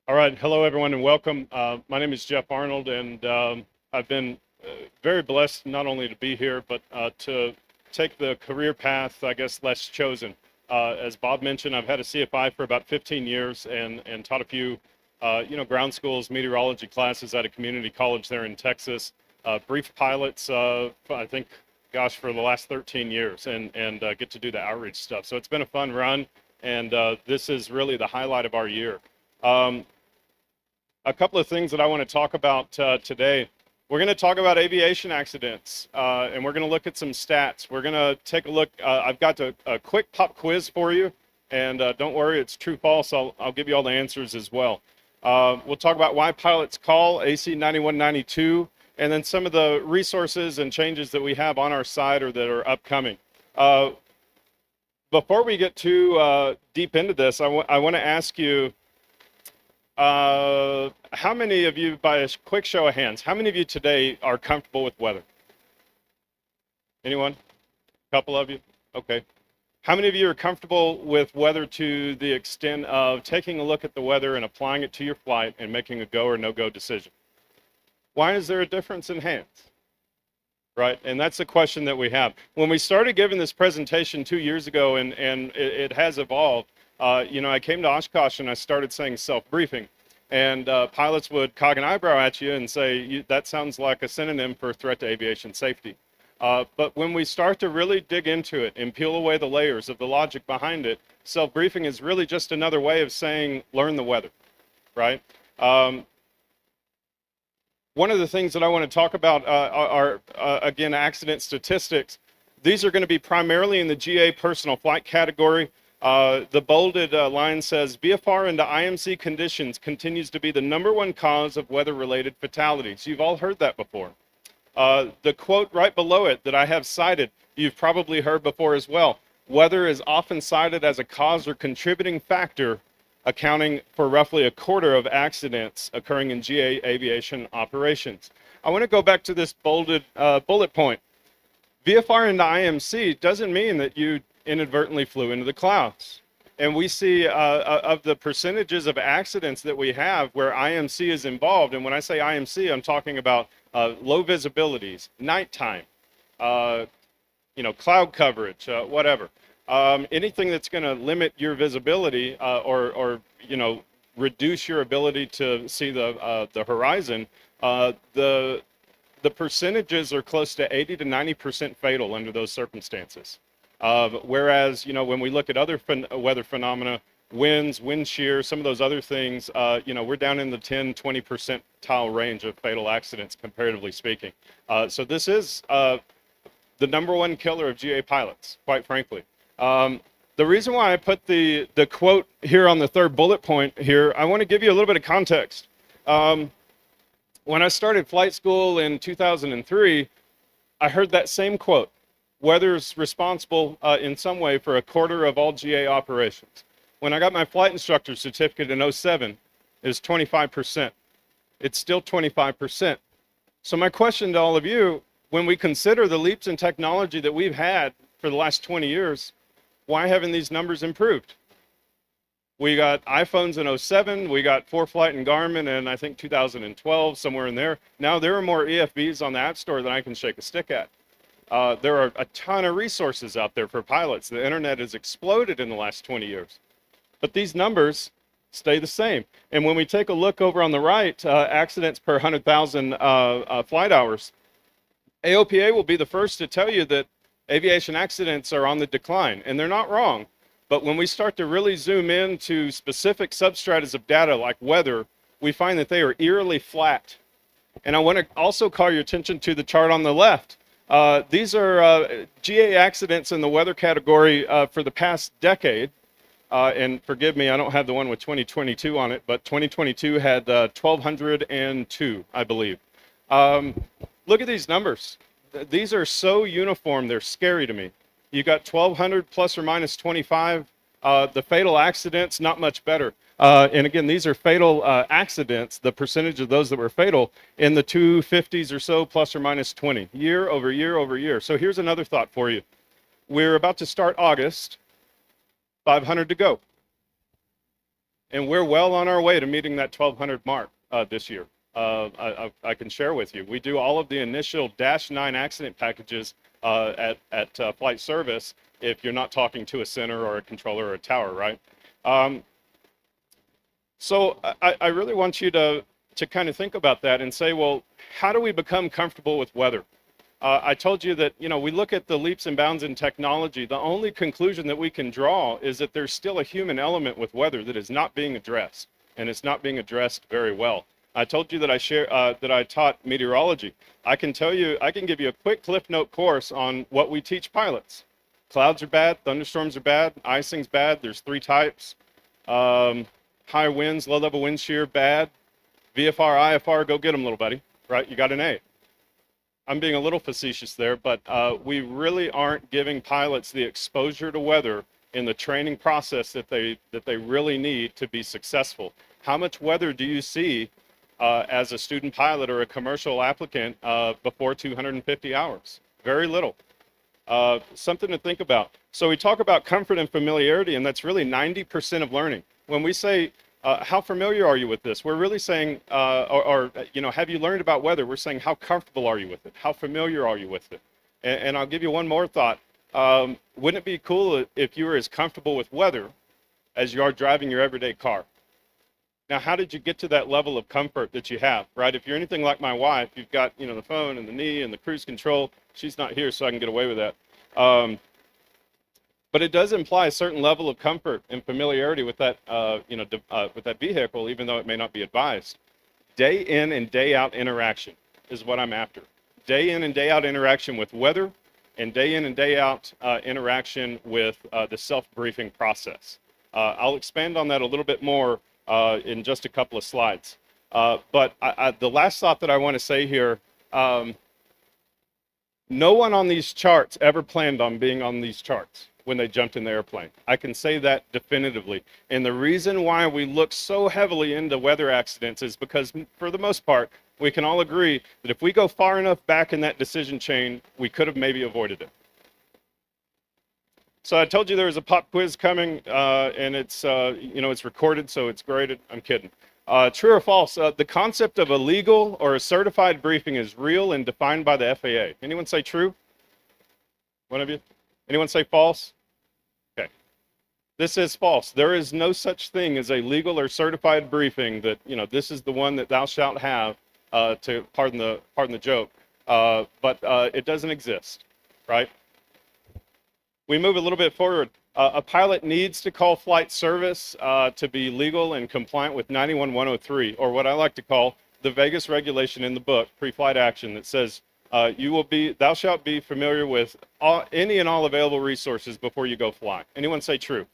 All right, hello everyone and welcome. My name is Jeff Arnold, and I've been very blessed not only to be here, but to take the career path, I guess, less chosen. As Bob mentioned, I've had a CFI for about 15 years and taught a few, ground schools, meteorology classes at a community college there in Texas. Brief pilots, I think, gosh, for the last 13 years, and get to do the outreach stuff. So it's been a fun run, and this is really the highlight of our year. A couple of things that I want to talk about today. We're going to talk about aviation accidents, and we're going to look at some stats. We're going to take a look. I've got a quick pop quiz for you, and don't worry, it's true, false. I'll give you all the answers as well. We'll talk about why pilots call AC 9192, and then some of the resources and changes that we have on our site or that are upcoming. Before we get too deep into this, I want to ask you, how many of you, by a quick show of hands, how many of you today are comfortable with weather? Anyone? A couple of you? Okay. How many of you are comfortable with weather to the extent of taking a look at the weather and applying it to your flight and making a go or no-go decision? Why is there a difference in hands? Right, and that's the question that we have. When we started giving this presentation 2 years ago, and it has evolved, I came to Oshkosh and I started saying self-briefing, and pilots would cock an eyebrow at you and say, that sounds like a synonym for threat to aviation safety. But when we start to really dig into it and peel away the layers of the logic behind it, self-briefing is really just another way of saying, learn the weather, right? One of the things that I want to talk about are, again, accident statistics. These are going to be primarily in the GA personal flight category. The bolded line says, VFR into IMC conditions continues to be the #1 cause of weather-related fatalities. You've all heard that before. The quote right below it that I have cited, you've probably heard before as well. Weather is often cited as a cause or contributing factor, accounting for roughly a quarter of accidents occurring in GA aviation operations. I want to go back to this bolded bullet point. VFR into IMC doesn't mean that you inadvertently flew into the clouds. And we see of the percentages of accidents that we have where IMC is involved, and when I say IMC, I'm talking about low visibilities, nighttime, cloud coverage, whatever. Anything that's going to limit your visibility or reduce your ability to see the horizon, the percentages are close to 80 to 90% fatal under those circumstances. Whereas, when we look at other weather phenomena, winds, wind shear, some of those other things, we're down in the 10-20 percentile range of fatal accidents, comparatively speaking. So this is the #1 killer of GA pilots, quite frankly. The reason why I put the quote here on the third bullet point here, I want to give you a little bit of context. When I started flight school in 2003, I heard that same quote. Weather's responsible in some way for a quarter of all GA operations. When I got my flight instructor certificate in 07, it was 25%. It's still 25%. So my question to all of you, when we consider the leaps in technology that we've had for the last 20 years, why haven't these numbers improved? We got iPhones in 07, we got ForeFlight and Garmin in, I think, 2012, somewhere in there. Now there are more EFBs on the App Store than I can shake a stick at. There are a ton of resources out there for pilots. The internet has exploded in the last 20 years. But these numbers stay the same. And when we take a look over on the right, accidents per 100,000 flight hours, AOPA will be the first to tell you that aviation accidents are on the decline, and they're not wrong. But when we start to really zoom into specific substratas of data like weather, we find that they are eerily flat. And I want to also call your attention to the chart on the left. These are GA accidents in the weather category for the past decade. And forgive me, I don't have the one with 2022 on it, but 2022 had 1,202, I believe. Look at these numbers. These are so uniform, they're scary to me. You got 1,200 plus or minus 25. The fatal accidents, not much better. And again, these are fatal accidents, the percentage of those that were fatal in the 250s or so, plus or minus 20, year over year over year. So here's another thought for you. We're about to start August, 500 to go. And we're well on our way to meeting that 1,200 mark this year. I can share with you. We do all of the initial -9 accident packages at Flight Service if you're not talking to a center or a controller or a tower, right? So I really want you to kind of think about that and say, well, how do we become comfortable with weather? I told you that, you know, we look at the leaps and bounds in technology. The only conclusion that we can draw is that there's still a human element with weather that is not being addressed, and it's not being addressed very well. I told you that I taught meteorology. I can tell you, I can give you a quick Cliff Note course on what we teach pilots. Clouds are bad, thunderstorms are bad, icing's bad. There's 3 types. High winds, low level wind shear, bad. VFR, IFR, go get them, little buddy. Right? You got an A. I'm being a little facetious there, but we really aren't giving pilots the exposure to weather in the training process that they really need to be successful. How much weather do you see as a student pilot or a commercial applicant before 250 hours? Very little. Something to think about. So we talk about comfort and familiarity, and that's really 90% of learning. When we say, how familiar are you with this? We're really saying, you know, have you learned about weather? We're saying, how comfortable are you with it? How familiar are you with it? And I'll give you one more thought. Wouldn't it be cool if you were as comfortable with weather as you are driving your everyday car? Now, how did you get to that level of comfort that you have, right? If you're anything like my wife, you've got, you know, the phone and the knee and the cruise control. She's not here, so I can get away with that. But it does imply a certain level of comfort and familiarity with that, with that vehicle, even though it may not be advised. Day in and day out interaction is what I'm after. Day in and day out interaction with weather, and day in and day out interaction with the self-briefing process. I'll expand on that a little bit more in just a couple of slides. But the last thought that I want to say here, no one on these charts ever planned on being on these charts when they jumped in the airplane. I can say that definitively. And the reason why we look so heavily into weather accidents is because, for the most part, we can all agree that if we go far enough back in that decision chain, we could have maybe avoided it. So I told you there was a pop quiz coming, and it's, it's recorded, so it's graded. I'm kidding. True or false? The concept of a legal or a certified briefing is real and defined by the FAA. Anyone say true? One of you? Anyone say false? Okay. This is false. There is no such thing as a legal or certified briefing that, you know, this is the one that thou shalt have, to pardon the joke, but it doesn't exist, right? We move a little bit forward. A pilot needs to call Flight Service to be legal and compliant with 91-103, or what I like to call the Vegas regulation in the book, Pre-Flight Action, that says thou shalt be familiar with any and all available resources before you go fly. Anyone say true?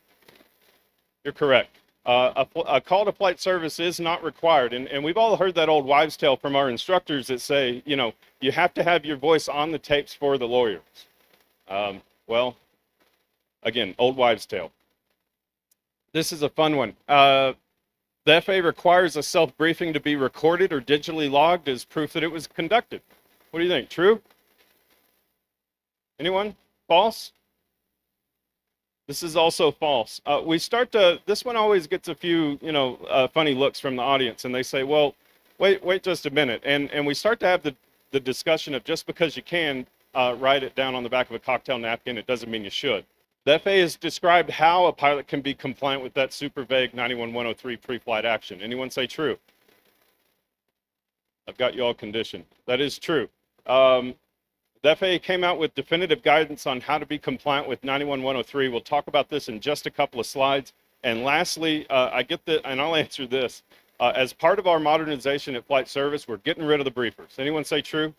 You're correct. A call to Flight Service is not required, and we've all heard that old wives' tale from our instructors that say, you know, you have to have your voice on the tapes for the lawyers. Well, again, old wives' tale. This is a fun one. The FAA requires a self-briefing to be recorded or digitally logged as proof that it was conducted. What do you think? True? Anyone? False? This is also false. This one always gets a few, funny looks from the audience, and they say, well, wait just a minute. And we start to have the discussion of just because you can write it down on the back of a cocktail napkin, it doesn't mean you should. The FAA has described how a pilot can be compliant with that super vague 91-103 pre-flight action. Anyone say true? I've got you all conditioned. That is true. The FAA came out with definitive guidance on how to be compliant with 91-103. We'll talk about this in just a couple of slides. And lastly, and I'll answer this. As part of our modernization at Flight Service, we're getting rid of the briefers. Anyone say true?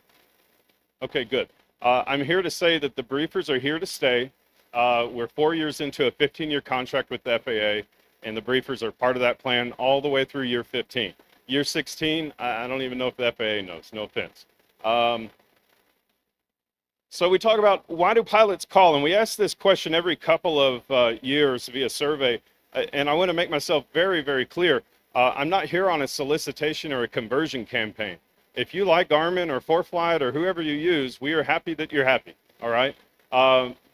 Okay, good. I'm here to say that the briefers are here to stay. We're 4 years into a 15-year contract with the FAA, and the briefers are part of that plan all the way through year 15. Year 16, I don't even know if the FAA knows, no offense. So we talk about, why do pilots call? And we ask this question every couple of years via survey, and I want to make myself very, very clear. I'm not here on a solicitation or a conversion campaign. If you like Garmin or ForeFlight or whoever you use, we are happy that you're happy, all right?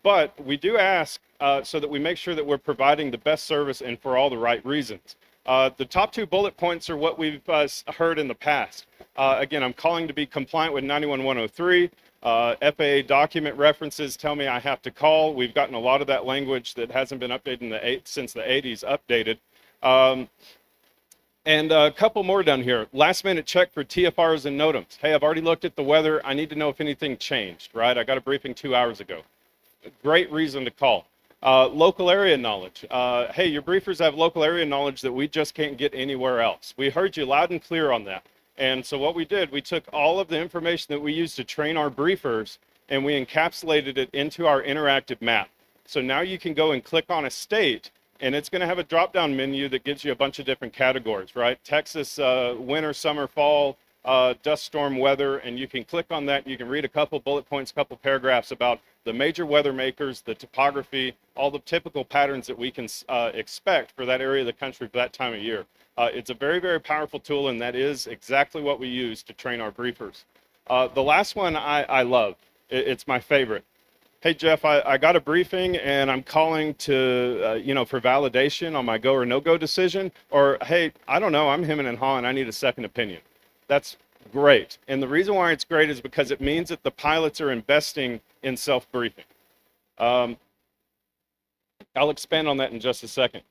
But we do ask so that we make sure that we're providing the best service and for all the right reasons. The top 2 bullet points are what we've heard in the past. Again, I'm calling to be compliant with 91103. FAA document references tell me I have to call. We've gotten a lot of that language that hasn't been updated since the 80s updated. And a couple more down here. Last minute check for TFRs and NOTAMs. Hey, I've already looked at the weather. I need to know if anything changed, right? I got a briefing 2 hours ago. Great reason to call. Local area knowledge. Hey, your briefers have local area knowledge that we just can't get anywhere else. We heard you loud and clear on that. And so what we did, we took all of the information that we used to train our briefers and we encapsulated it into our interactive map. So now you can go and click on a state and it's going to have a drop-down menu that gives you a bunch of different categories, right? Texas, winter, summer, fall, dust storm weather, and you can click on that. You can read a couple bullet points, a couple paragraphs about the major weather makers, the topography, all the typical patterns that we can expect for that area of the country for that time of year. It's a very, very powerful tool, and that is exactly what we use to train our briefers. The last one I love. It's my favorite. Hey, Jeff, I got a briefing, and I'm calling to, for validation on my go or no-go decision. Or, hey, I don't know, I'm hemming and hawing, I need a second opinion. That's great. And the reason why it's great is because it means that the pilots are investing in self-briefing. I'll expand on that in just a second.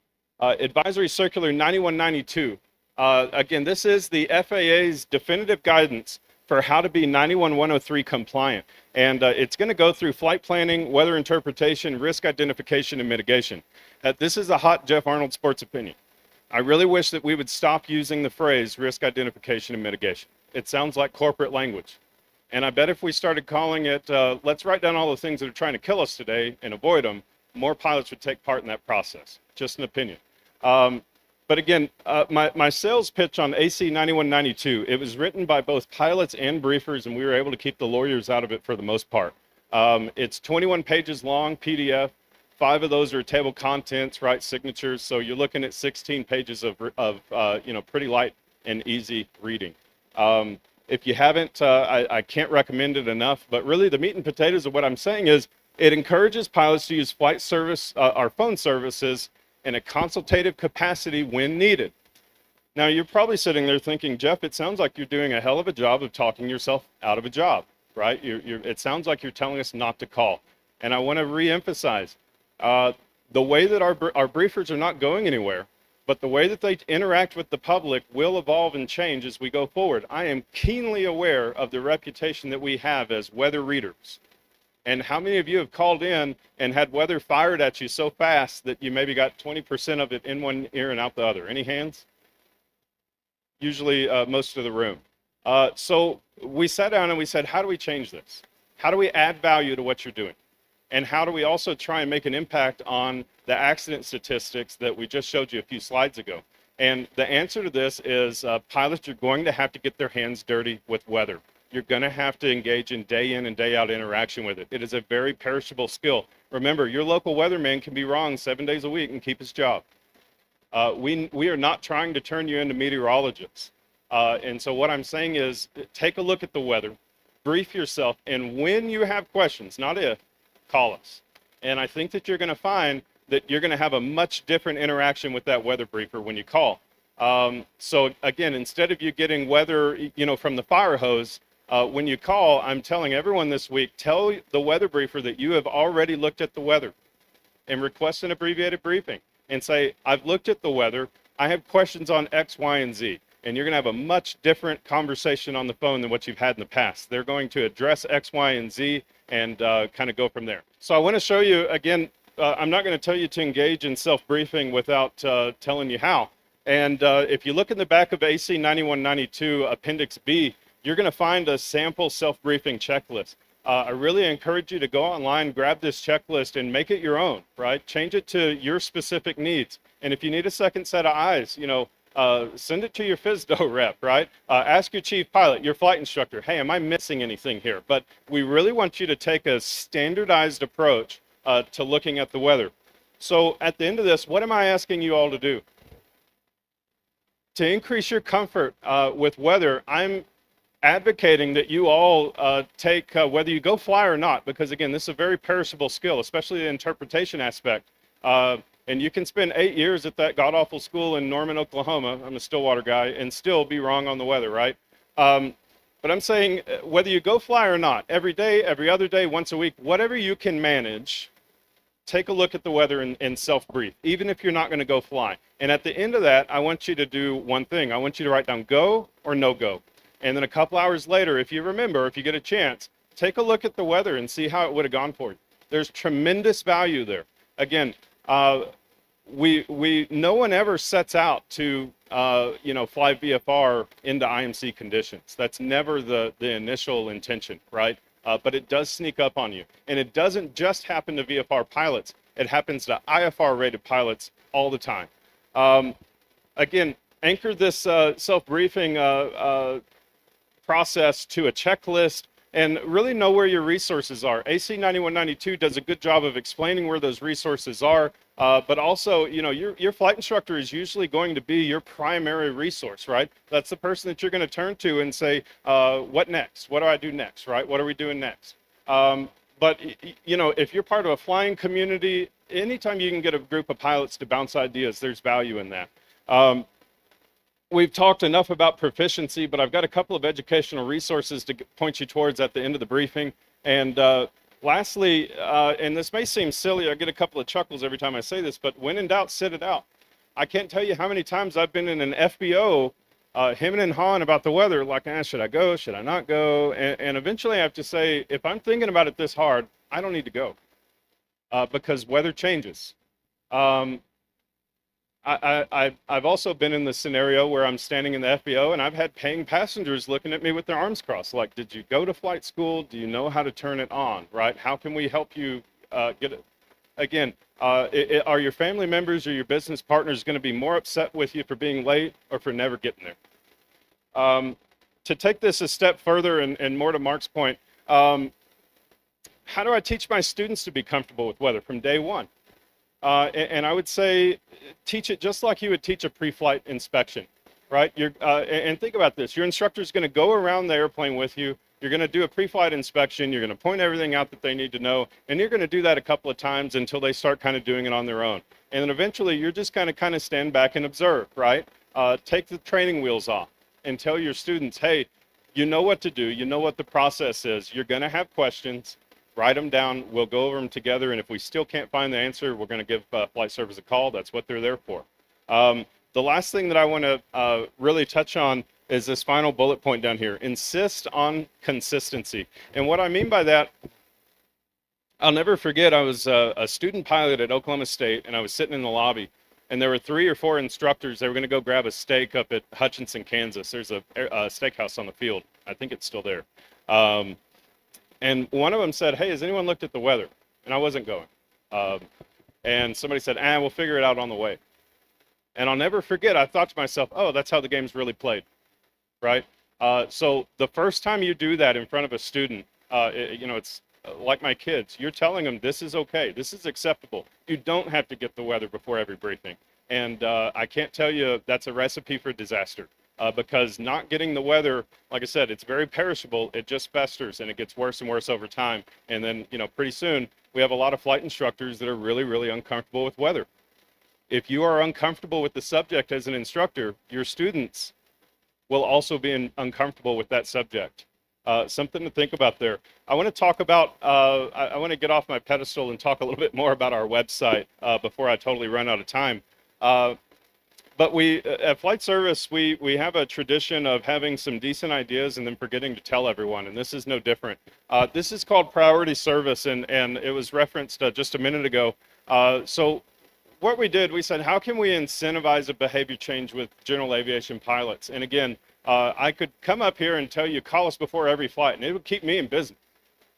Advisory Circular 9192. Again, this is the FAA's definitive guidance for how to be 91103 compliant. And it's going to go through flight planning, weather interpretation, risk identification, and mitigation. This is a hot Jeff Arnold sports opinion. I really wish that we would stop using the phrase risk identification and mitigation. It sounds like corporate language. And I bet if we started calling it, let's write down all the things that are trying to kill us today and avoid them, more pilots would take part in that process. Just an opinion. But again, my sales pitch on AC 9192, it was written by both pilots and briefers, and we were able to keep the lawyers out of it for the most part. It's 21 pages long, PDF. 5 of those are table contents, right, signatures. So you're looking at 16 pages of pretty light and easy reading. If you haven't, I can't recommend it enough. But really, the meat and potatoes of what I'm saying is it encourages pilots to use flight service, our phone services, in a consultative capacity when needed. Now, you're probably sitting there thinking, Jeff, it sounds like you're doing a hell of a job of talking yourself out of a job, right? It sounds like you're telling us not to call. And I want to re-emphasize, the way that our briefers are not going anywhere, but the way that they interact with the public will evolve and change as we go forward. I am keenly aware of the reputation that we have as weather readers. And how many of you have called in and had weather fired at you so fast that you maybe got 20% of it in one ear and out the other? Any hands? Usually most of the room. So we sat down and we said, how do we change this? How do we add value to what you're doing? And how do we also try and make an impact on the accident statistics that we just showed you a few slides ago? And the answer to this is pilots are going to have to get their hands dirty with weather. You're going to have to engage in and day out interaction with it. It is a very perishable skill. Remember, your local weatherman can be wrong 7 days a week and keep his job. We are not trying to turn you into meteorologists. And so what I'm saying is take a look at the weather, brief yourself, and when you have questions, not if, call us. And I think that you're going to find that you're going to have a much different interaction with that weather briefer when you call. So again, instead of you getting weather, from the fire hose, when you call, I'm telling everyone this week, tell the weather briefer that you have already looked at the weather and request an abbreviated briefing and say, I've looked at the weather. I have questions on X, Y, and Z. And you're going to have a much different conversation on the phone than what you've had in the past. They're going to address X, Y, and Z and kind of go from there. So I want to show you, again, I'm not going to tell you to engage in self-briefing without telling you how. And if you look in the back of AC 9192 Appendix B, you're going to find a sample self-briefing checklist. I really encourage you to go online, grab this checklist, and make it your own, right? Change it to your specific needs. And if you need a second set of eyes, send it to your FSDO rep, right? Ask your chief pilot, your flight instructor, hey, am I missing anything here? But we really want you to take a standardized approach to looking at the weather. So at the end of this, what am I asking you all to do? To increase your comfort with weather, I'm advocating that you all take, whether you go fly or not, because again, this is a very perishable skill, especially the interpretation aspect. And you can spend 8 years at that god-awful school in Norman, Oklahoma, I'm a Stillwater guy, and still be wrong on the weather, right? But I'm saying whether you go fly or not, every day, every other day, once a week, whatever you can manage, take a look at the weather and self-brief, even if you're not going to go fly. And at the end of that, I want you to do one thing. I want you to write down go or no go. And then a couple hours later, if you remember, if you get a chance, take a look at the weather and see how it would have gone for you. There's tremendous value there. Again, no one ever sets out to fly VFR into IMC conditions. That's never the initial intention, right? But it does sneak up on you. And it doesn't just happen to VFR pilots. It happens to IFR-rated pilots all the time. Again, anchor this self-briefing process to a checklist and really know where your resources are. AC 9192 does a good job of explaining where those resources are, but also, your flight instructor is usually going to be your primary resource, right? That's the person that you're going to turn to and say, what next? What do I do next, right? What are we doing next? But, if you're part of a flying community, anytime you can get a group of pilots to bounce ideas, there's value in that. We've talked enough about proficiency, but I've got a couple of educational resources to point you towards at the end of the briefing. And lastly, and this may seem silly, I get a couple of chuckles every time I say this, but when in doubt, sit it out. I can't tell you how many times I've been in an FBO hemming and hawing about the weather, like, should I go, should I not go? And eventually I have to say, if I'm thinking about it this hard, I don't need to go because weather changes. I've also been in the scenario where I'm standing in the FBO and I've had paying passengers looking at me with their arms crossed, like, did you go to flight school? Do you know how to turn it on, right? How can we help you get it? Again, are your family members or your business partners going to be more upset with you for being late or for never getting there? To take this a step further and more to Mark's point, how do I teach my students to be comfortable with weather from day one? And I would say teach it just like you would teach a pre-flight inspection, right? And think about this. Your instructor is going to go around the airplane with you. You're going to do a pre-flight inspection. You're going to point everything out that they need to know. And you're going to do that a couple of times until they start kind of doing it on their own. And then eventually you're just kind of stand back and observe, right? Take the training wheels off and tell your students, hey, you know what to do. You know what the process is. You're going to have questions. Write them down. We'll go over them together. And if we still can't find the answer, we're going to give Flight Service a call. That's what they're there for. The last thing that I want to really touch on is this final bullet point down here. Insist on consistency. And what I mean by that, I'll never forget, I was a student pilot at Oklahoma State, and I was sitting in the lobby, and there were 3 or 4 instructors. They were going to go grab a steak up at Hutchinson, Kansas. There's a steakhouse on the field. I think it's still there. And one of them said, hey, has anyone looked at the weather? And I wasn't going. And somebody said, we'll figure it out on the way. And I'll never forget, I thought to myself, oh, that's how the game's really played, right? So the first time you do that in front of a student, it's like my kids. You're telling them this is okay, this is acceptable. You don't have to get the weather before every briefing. And I can't tell you that's a recipe for disaster. Because not getting the weather, like I said, it's very perishable. It just festers and it gets worse and worse over time. And then, pretty soon we have a lot of flight instructors that are really, really uncomfortable with weather. If you are uncomfortable with the subject as an instructor, your students will also be uncomfortable with that subject. Something to think about there. I want to talk about, I want to get off my pedestal and talk a little bit more about our website before I totally run out of time. But at Flight Service, we have a tradition of having some decent ideas and then forgetting to tell everyone, and this is no different. This is called priority service, and it was referenced just a minute ago. So what we did, we said, how can we incentivize a behavior change with general aviation pilots? And again, I could come up here and tell you, call us before every flight, and it would keep me in business.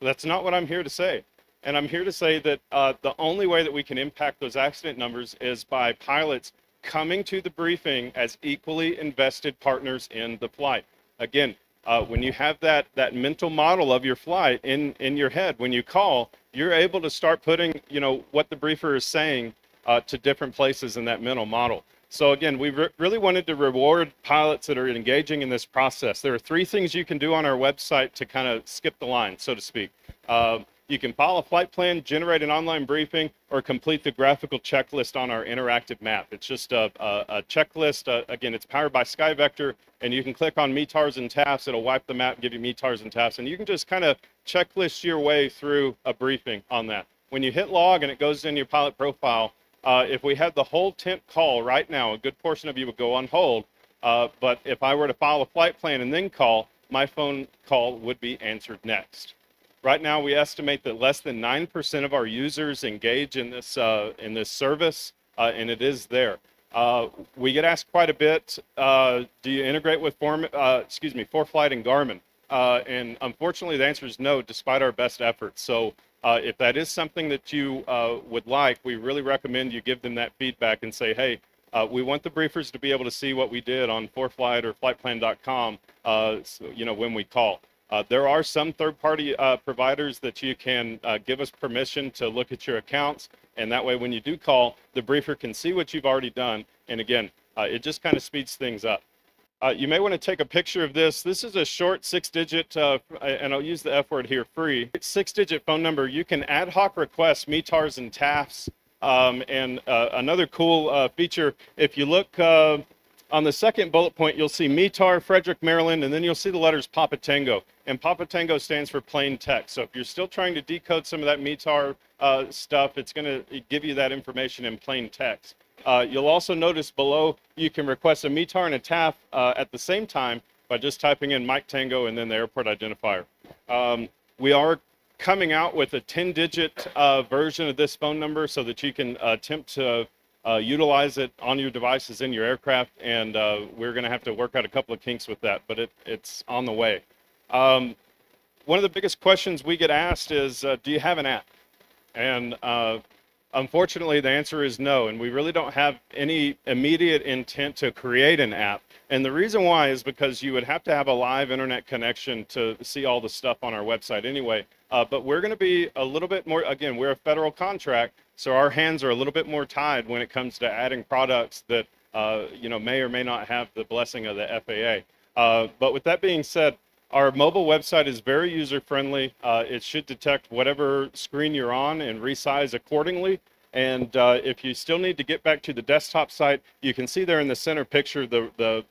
But that's not what I'm here to say. And I'm here to say that the only way that we can impact those accident numbers is by pilots coming to the briefing as equally invested partners in the flight. Again, when you have that mental model of your flight in your head, when you call, you're able to start putting, what the briefer is saying to different places in that mental model. So again, we really wanted to reward pilots that are engaging in this process. There are 3 things you can do on our website to kind of skip the line, so to speak. You can file a flight plan, generate an online briefing, or complete the graphical checklist on our interactive map. It's just a checklist. Again, it's powered by SkyVector, and you can click on METARs and TAFs. It'll wipe the map, give you METARs and TAFs, and you can just kind of checklist your way through a briefing on that. When you hit log and it goes in your pilot profile, if we had the whole tent call right now, a good portion of you would go on hold. But if I were to file a flight plan and then call, my phone call would be answered next. Right now, we estimate that less than 9% of our users engage in this service, and it is there. We get asked quite a bit, do you integrate with ForeFlight and Garmin? And unfortunately, the answer is no, despite our best efforts. So if that is something that you would like, we really recommend you give them that feedback and say, hey, we want the briefers to be able to see what we did on ForeFlight or flightplan.com, when we call. There are some third-party providers that you can give us permission to look at your accounts, and that way when you do call, the briefer can see what you've already done, and again, it just kind of speeds things up. You may want to take a picture of this. This is a short 6-digit, and I'll use the F word here, free, 6-digit phone number. You can ad hoc request METARs and TAFs, and another cool feature, if you look on the second bullet point, you'll see METAR, Frederick, Maryland, and then you'll see the letters Papa Tango. And Papa Tango stands for plain text. So if you're still trying to decode some of that METAR stuff, it's going to give you that information in plain text. You'll also notice below you can request a METAR and a TAF at the same time by just typing in Mike Tango and then the airport identifier. We are coming out with a 10-digit version of this phone number so that you can attempt to utilize it on your devices in your aircraft, and we're going to have to work out a couple of kinks with that, but it's on the way. One of the biggest questions we get asked is, do you have an app? And unfortunately, the answer is no, and we really don't have any immediate intent to create an app. And the reason why is because you would have to have a live internet connection to see all the stuff on our website anyway. But we're going to be a little bit more, again, we're a federal contract, so our hands are a little bit more tied when it comes to adding products that may or may not have the blessing of the FAA. But with that being said, our mobile website is very user-friendly. It should detect whatever screen you're on and resize accordingly. And if you still need to get back to the desktop site, you can see there in the center picture the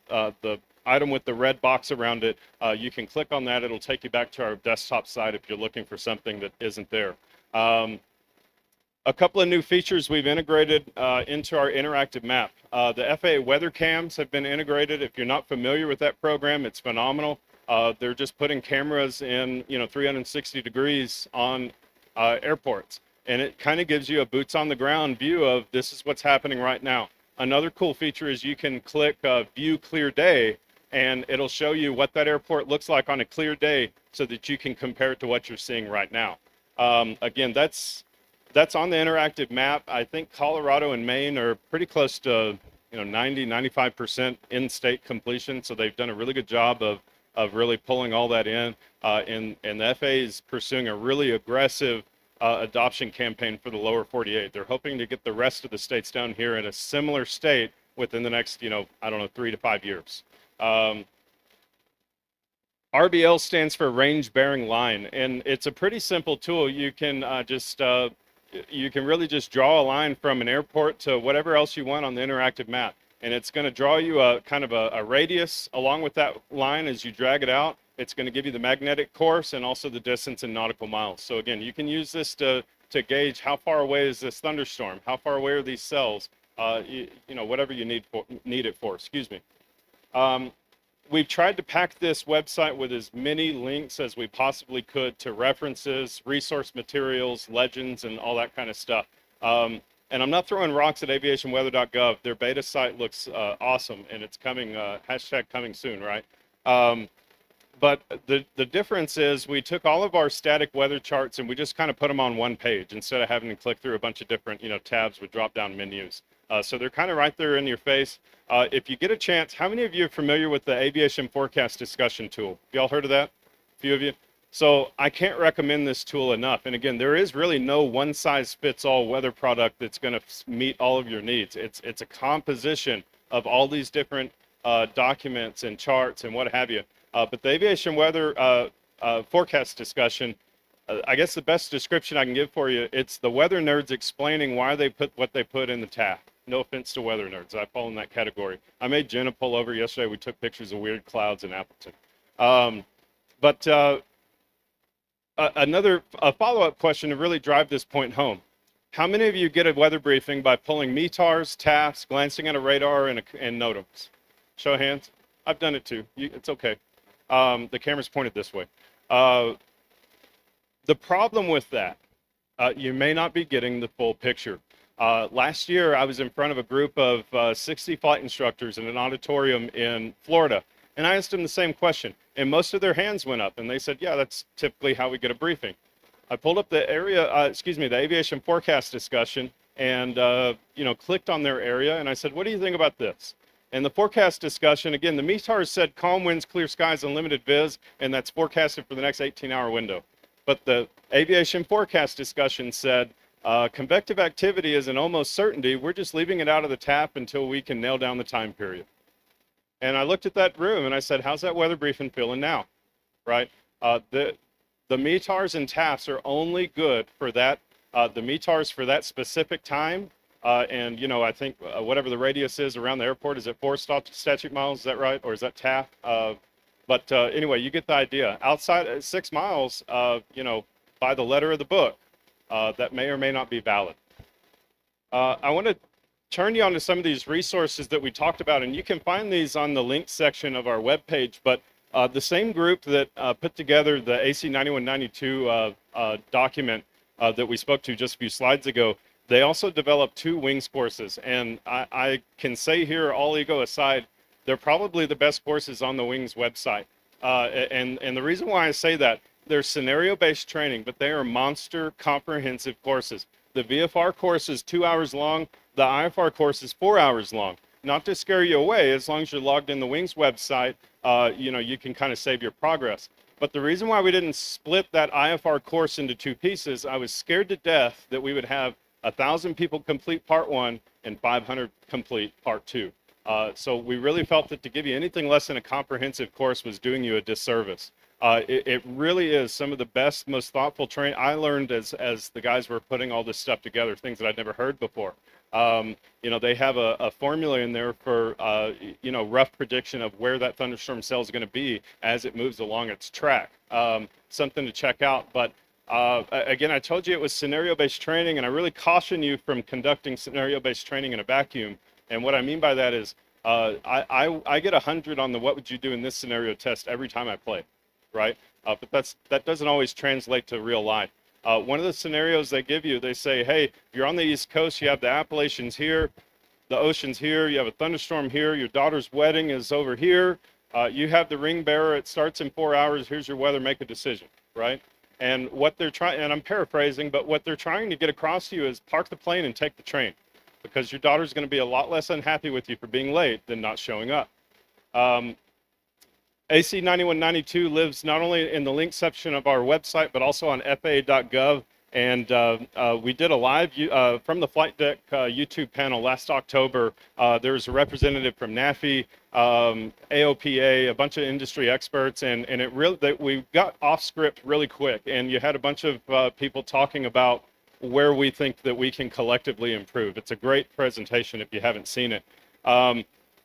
item with the red box around it. You can click on that. It'll take you back to our desktop site if you're looking for something that isn't there. A couple of new features we've integrated into our interactive map. The FAA weather cams have been integrated. If you're not familiar with that program, it's phenomenal. They're just putting cameras in 360 degrees on airports, and it kind of gives you a boots on the ground view of this is what's happening right now. Another cool feature is you can click view clear day, and it'll show you what that airport looks like on a clear day so that you can compare it to what you're seeing right now. Again, that's on the interactive map. I think Colorado and Maine are pretty close to 90–95% in-state completion, so they've done a really good job of really pulling all that in, and the FAA is pursuing a really aggressive adoption campaign for the lower 48. They're hoping to get the rest of the states down here in a similar state within the next 3 to 5 years. RBL stands for range bearing line, and it's a pretty simple tool. You can you can really just draw a line from an airport to whatever else you want on the interactive map. And it's going to draw you a kind of a radius along with that line as you drag it out. It's going to give you the magnetic course and also the distance in nautical miles. So again, you can use this to gauge how far away is this thunderstorm, how far away are these cells, whatever you need it for, excuse me. We've tried to pack this website with as many links as we possibly could to references, resource materials, legends, and all that kind of stuff. And I'm not throwing rocks at aviationweather.gov. Their beta site looks awesome, and it's coming, hashtag coming soon, right? But the difference is we took all of our static weather charts and we just kind of put them on one page instead of having to click through a bunch of different tabs with drop-down menus. So they're kind of right there in your face. If you get a chance, how many of you are familiar with the aviation forecast discussion tool? Y'all heard of that? A few of you? So I can't recommend this tool enough. And again, there is really no one-size-fits-all weather product that's going to meet all of your needs. It's a composition of all these different documents and charts and what have you. But the aviation weather forecast discussion, I guess the best description I can give for you, it's the weather nerds explaining why they put what they put in the TAF. No offense to weather nerds, I fall in that category. I made Jenna pull over yesterday. We took pictures of weird clouds in Appleton. A follow-up question to really drive this point home. How many of you get a weather briefing by pulling METARs, TAFs, glancing at a radar, and NOTAMs? Show of hands. I've done it too. It's okay. The camera's pointed this way. The problem with that, you may not be getting the full picture. Last year, I was in front of a group of 60 flight instructors in an auditorium in Florida, and I asked them the same question, and most of their hands went up, and they said, yeah, that's typically how we get a briefing. I pulled up the the aviation forecast discussion, and clicked on their area, and I said, what do you think about this? And the forecast discussion, again, the METARs said calm winds, clear skies, unlimited viz, and that's forecasted for the next 18-hour window. But the aviation forecast discussion said, convective activity is an almost certainty. We're just leaving it out of the TAP until we can nail down the time period. And I looked at that room and I said, how's that weather briefing feeling now? Right? The METARs and TAFs are only good for that, the METARs for that specific time. And, I think whatever the radius is around the airport, is it 4 statute miles? Is that right? Or is that TAF? Anyway, you get the idea. Outside 6 miles, by the letter of the book, that may or may not be valid. I want to turn you on to some of these resources that we talked about, and you can find these on the links section of our webpage. But the same group that put together the AC 9192 document that we spoke to just a few slides ago, they also developed 2 wings courses. And I can say here, all ego aside, they're probably the best courses on the Wings website. And the reason why I say that, they're scenario-based training, but they are monster comprehensive courses. The VFR course is 2 hours long. The IFR course is 4 hours long. Not to scare you away, as long as you're logged in the Wings website, you can kind of save your progress. But the reason why we didn't split that IFR course into 2 pieces, I was scared to death that we would have 1,000 people complete part 1 and 500 complete part 2. So we really felt that to give you anything less than a comprehensive course was doing you a disservice. It really is some of the best, most thoughtful training I learned as the guys were putting all this stuff together, things that I'd never heard before. They have a formula in there for, rough prediction of where that thunderstorm cell is going to be as it moves along its track. Something to check out. But again, I told you it was scenario-based training, and I really caution you from conducting scenario-based training in a vacuum. And what I mean by that is I get 100 on the what would you do in this scenario test every time I play, right? But that doesn't always translate to real life. One of the scenarios they give you, they say, hey, you're on the East Coast, you have the Appalachians here, the ocean's here, you have a thunderstorm here, your daughter's wedding is over here, you have the ring bearer, it starts in 4 hours, here's your weather, make a decision, right? And what they're trying, and I'm paraphrasing, but what they're trying to get across to you is park the plane and take the train, because your daughter's going to be a lot less unhappy with you for being late than not showing up. AC 9192 lives not only in the link section of our website, but also on FAA.gov. And we did a live from the Flight Deck YouTube panel last October. There was a representative from NAFI, AOPA, a bunch of industry experts, and we got off script really quick. And you had a bunch of people talking about where we think that we can collectively improve. It's a great presentation if you haven't seen it.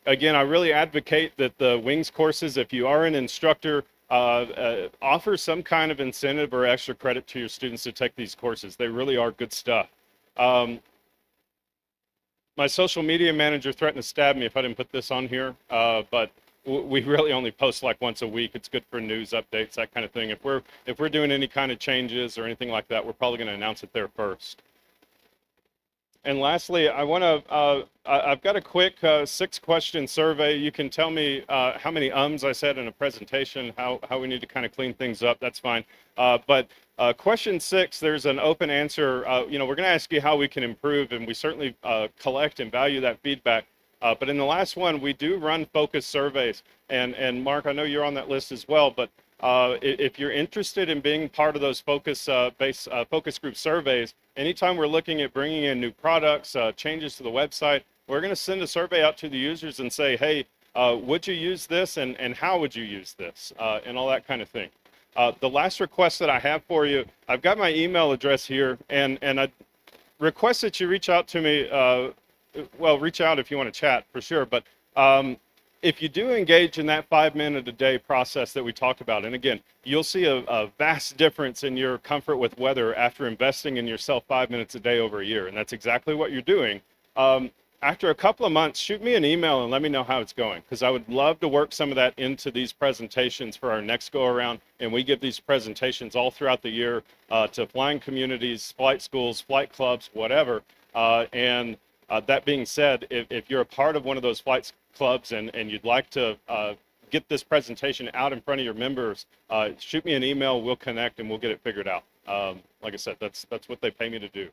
Again, I really advocate that the Wings courses, if you are an instructor, offer some kind of incentive or extra credit to your students to take these courses. They really are good stuff. My social media manager threatened to stab me if I didn't put this on here, but we really only post like once a week. It's good for news updates, that kind of thing. If we're doing any kind of changes or anything like that, we're probably going to announce it there first. And lastly, I've got a quick 6-question survey. You can tell me how many ums I said in a presentation, how we need to kind of clean things up, that's fine. But question 6, there's an open answer. We're going to ask you how we can improve, and we certainly collect and value that feedback. But in the last one, we do run focus surveys. And Mark, I know you're on that list as well, but if you're interested in being part of those focus group surveys, anytime we're looking at bringing in new products, changes to the website, we're going to send a survey out to the users and say, hey, would you use this, and how would you use this, and all that kind of thing. The last request that I have for you, I've got my email address here, and I request that you reach out to me. Well, reach out if you want to chat for sure. But if you do engage in that 5 minute a day process that we talked about, and again, you'll see a vast difference in your comfort with weather after investing in yourself 5 minutes a day over a year. And that's exactly what you're doing. After a couple of months, shoot me an email and let me know how it's going, because I would love to work some of that into these presentations for our next go around. And we give these presentations all throughout the year to flying communities, flight schools, flight clubs, whatever. That being said, if you're a part of one of those flight clubs and you'd like to get this presentation out in front of your members, shoot me an email, we'll connect and we'll get it figured out. Like I said, that's what they pay me to do.